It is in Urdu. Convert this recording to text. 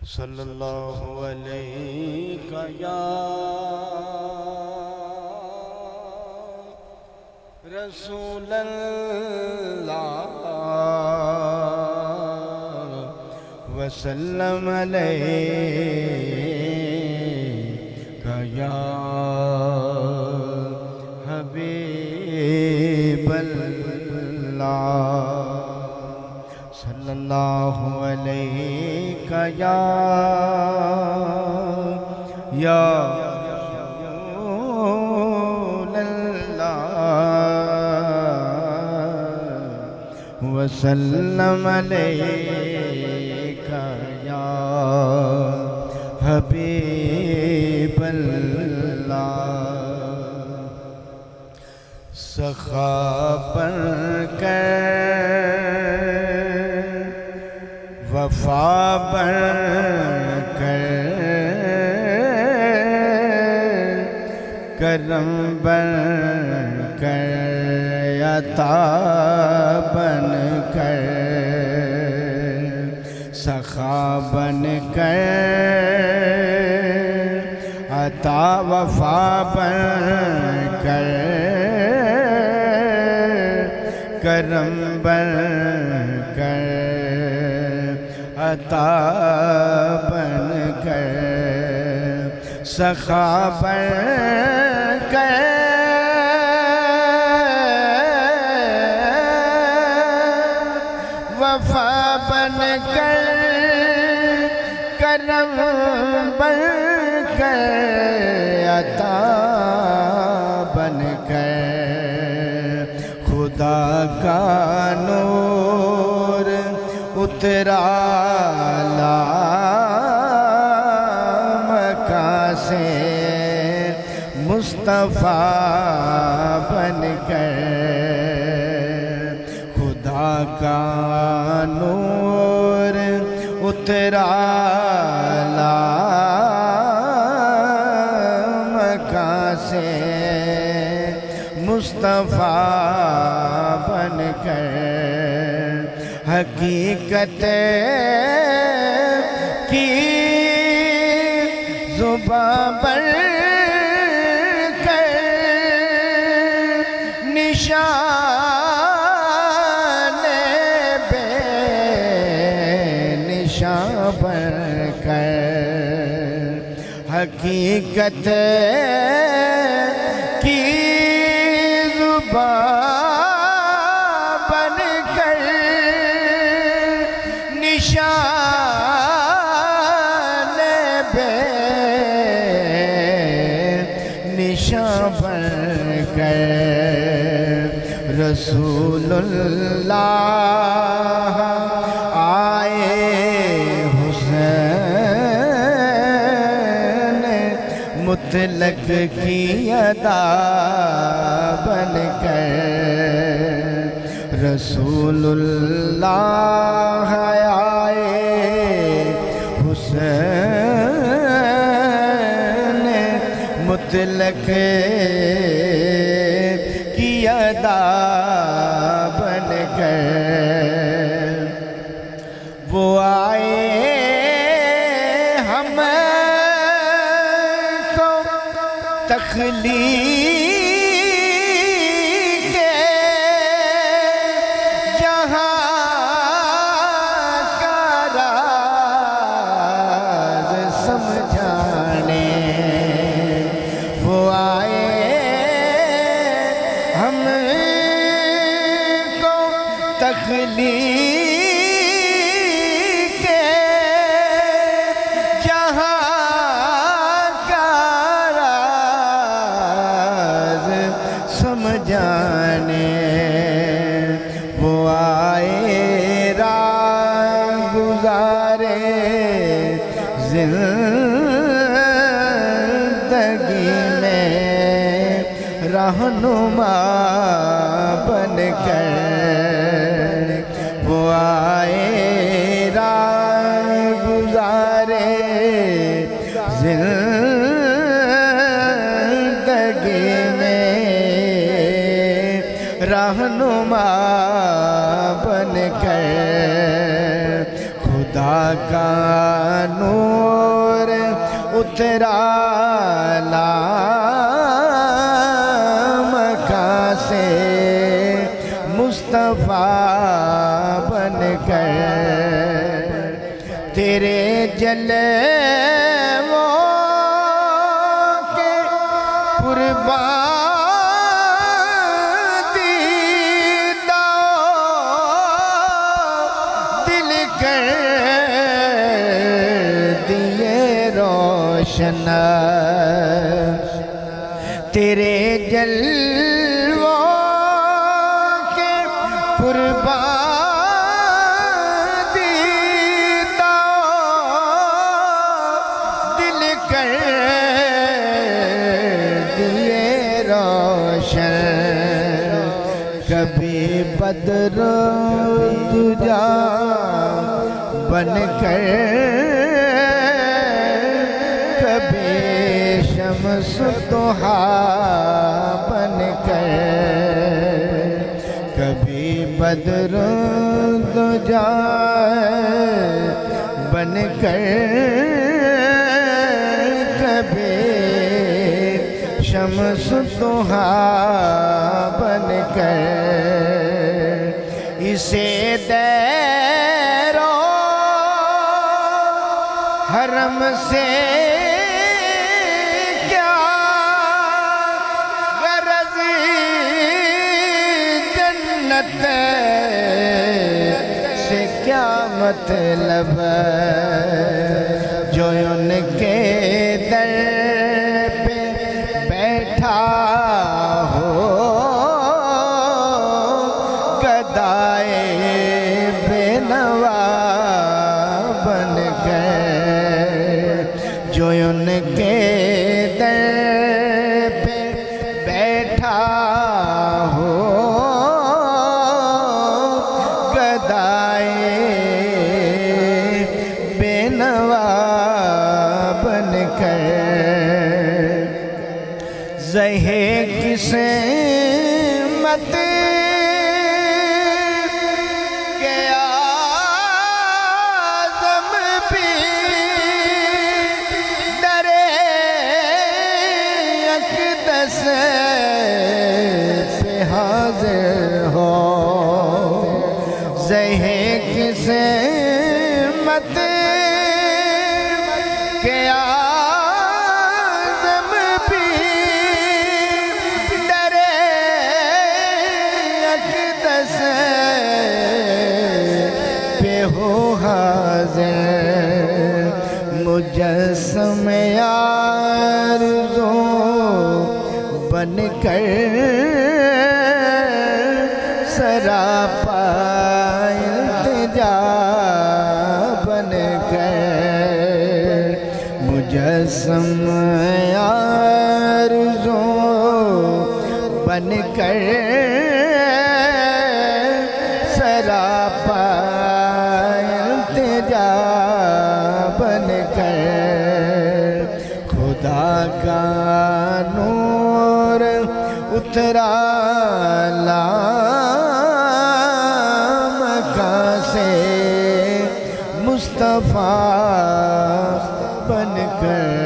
صلی اللہ علیہ یا رسول اللہ وسلم علیہ یا حبیب اللہ صلی اللہ علیہ یا رسول اللہ وسلم علیہ یا حبیب اللہ سخا بن کر وفا بن کر کرم بن کر عطا بن کر سخا بن کر عطا وفا بن کر کرم بن کر عطا بن کر سخا بن کر وفا بن کر کرم بن کر عطا بن کر خدا کا نور اترا مکہ سے مصطفیٰ بن کر خدا کا نور اترا مکہ سے مصطفیٰ بن کر حقیقت کی زبان پر کر نشان بے نشان پر کر حقیقت کی زبان نشان بے نشان بن کر رسول اللہ آئے حسین مطلق کی ادا بن کر رسول اللہ آئے حسین مطلق کی ادا بن کر وہ آئے ہم کو تخلیق تخلیق جہاں کا راز سمجھانے وہ آئے راہ گزارے زندگی میں رہنما بن کر وہ آئے راہ گزارے زندگی میں رہنما بن کر خدا کا نور اترا مکہ سے مصطفیٰ بن کر تیرے جلووں کے قربان دیدہ دل کر دیے روشن تیرے جلووں کے قربان دیدہ دل کر دیے روشن کبھی بدر دجا بن کر کبھی شمس ضحیٰ بن کر کبھی بدر دجا بن کر کبھی شمس ضحیٰ بن کر اسے دیر و حرم سے کیا غرض جنت سے کیا مطلب جو ان کے در پہ بیٹھا ہو گدائے بے نوا بن گئے جو ان کے در پہ بیٹھا ہو گدائے بے نوا بن کر زہے قسمت کے آدم بھی در اقدس پہ حاضر ہو زہے قسمت کے آدم بھی در اقدس پہ ہو حاضر مجسم آرزو بن کر سراپا التجا بن کر مجسم آرزو بن کر سراپا التجا بن کر خدا کا نور اترا مکہ سے مصطفیٰ بن کر